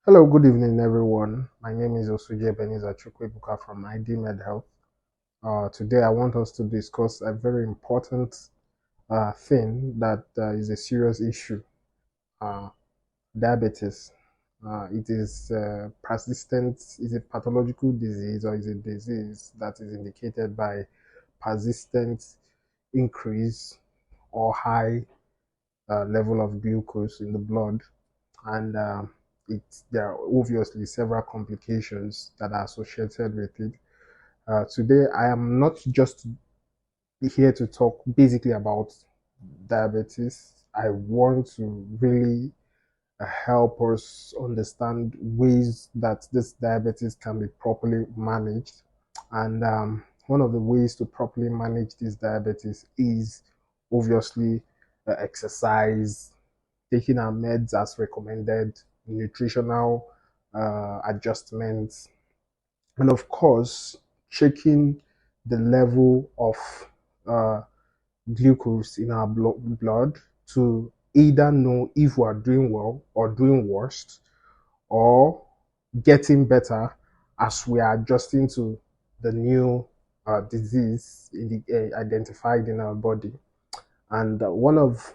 Hello, good evening, everyone. My name is Osuje Beniza Chukwebuka from ID Med Health. Today, I want us to discuss a very important thing that is a serious issue: uh, diabetes. It is persistent, is a pathological disease or is a disease that is indicated by persistent increase or high level of glucose in the blood, and there are obviously several complications that are associated with it. Today, I am not just here to talk basically about diabetes. I want to really help us understand ways that this diabetes can be properly managed. And one of the ways to properly manage this diabetes is obviously exercise, taking our meds as recommended, nutritional adjustments, and of course, checking the level of uh, glucose in our blood to either know if we are doing well or doing worse or getting better as we are adjusting to the new disease identified in our body. And one of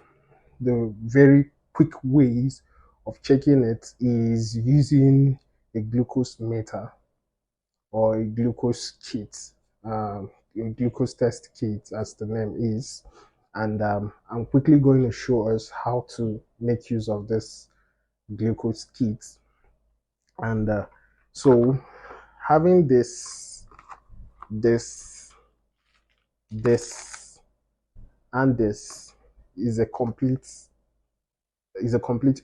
the very quick ways of checking it is using a glucose meter or a glucose kit, a glucose test kit, as the name is. And I'm quickly going to show us how to make use of this glucose kit. And so, having this, this, and this is a complete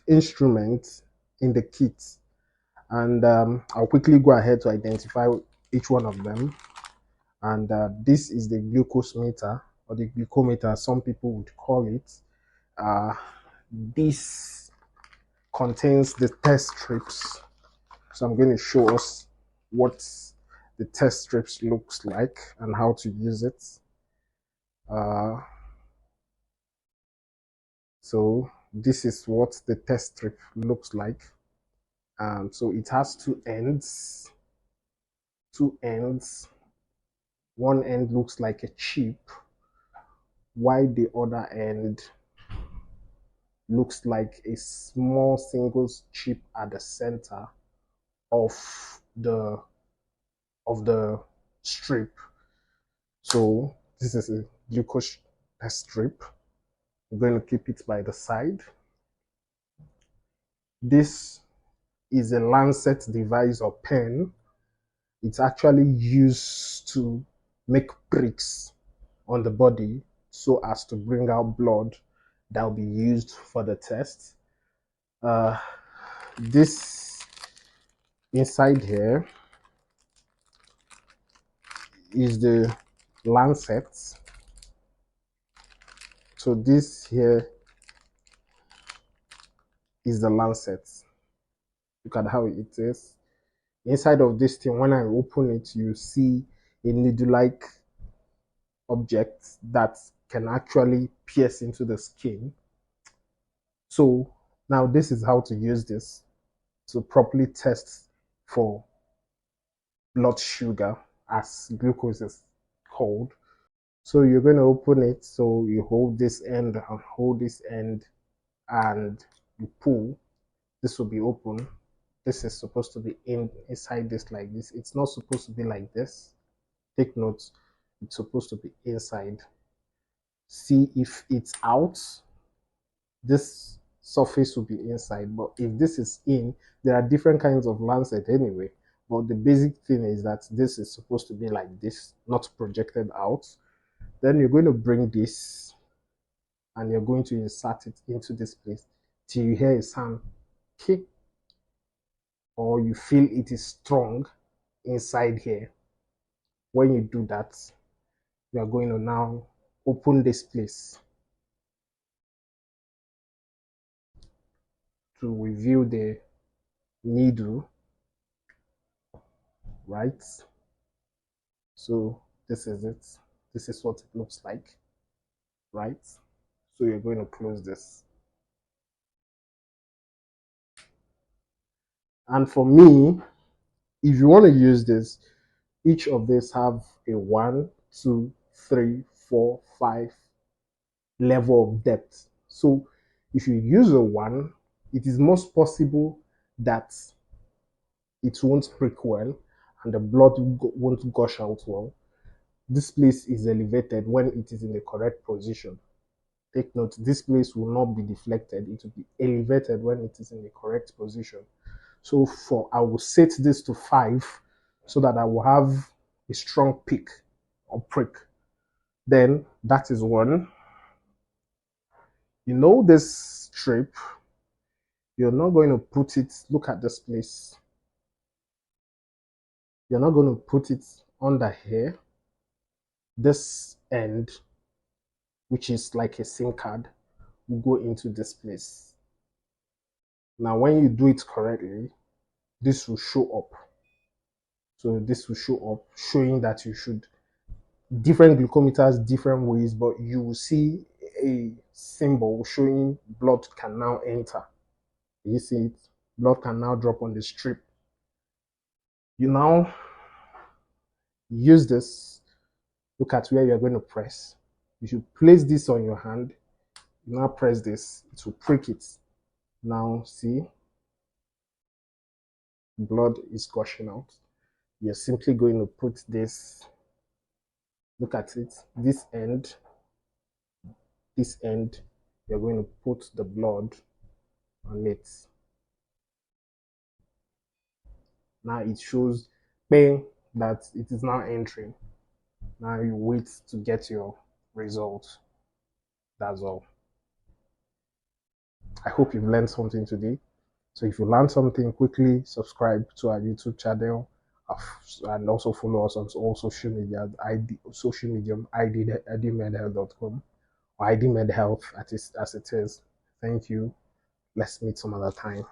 instrument in the kit. And I'll quickly go ahead to identify each one of them. And this is the glucose meter or the glucometer, some people would call it. Uh, this contains the test strips. So I'm going to show us what the test strips looks like and how to use it. Uh, so this is what the test strip looks like. So it has two ends. Two ends. One end looks like a chip, while the other end looks like a small single chip at the center of the of the strip. So this is a glucose test strip. I'm going to keep it by the side. This is a lancet device or pen. It's actually used to make pricks on the body so as to bring out blood that will be used for the test. This inside here is the lancet. So this here is the lancet. Look at how it is. Inside of this thing, when I open it, you see a needle-like object that can actually pierce into the skin. So now this is how to use this to properly test for blood sugar, as glucose is called. So you're going to open it. So you hold this end and hold this end and you pull. This will be open. This is supposed to be inside this like this. It's not supposed to be like this. Take note. It's supposed to be inside. See if it's out. This surface will be inside. But if this is in, there are different kinds of lancet anyway. But the basic thing is that this is supposed to be like this, not projected out. Then you're going to bring this and you're going to insert it into this place till you hear a sound kick or you feel it is strong inside here. When you do that, you are going to now open this place to reveal the needle, right? So this is it. This is what it looks like, right? So you're going to close this. And for me, if you want to use this, each of these have a 1, 2, 3, 4, 5 level of depth. So if you use a 1, it is most possible that it won't prick well and the blood won't gush out well. This place is elevated when it is in the correct position. Take note, this place will not be deflected, it will be elevated when it is in the correct position. So I will set this to 5 so that I will have a strong peak or prick. Then that is 1. You know this strip, you're not going to put it, look at this place. You're not going to put it under here. This end, which is like a SIM card, will go into this place. Now, when you do it correctly, this will show up. So this will show up, showing that you should, different glucometers, different ways, but you will see a symbol showing blood can now enter. You see it, blood can now drop on the strip. You now use this, look at where you're going to press. You should place this on your hand, you now press this, it will prick it. Now see, blood is gushing out. You're simply going to put this, look at it, this end, you're going to put the blood on it. Now it shows bang, that it is now entering. Now you wait to get your result. That's all. I hope you've learned something today. So if you learned something, quickly subscribe to our YouTube channel and also follow us on all social media, idmedhealth.com or idmedhealth as it is. Thank you. Let's meet some other time.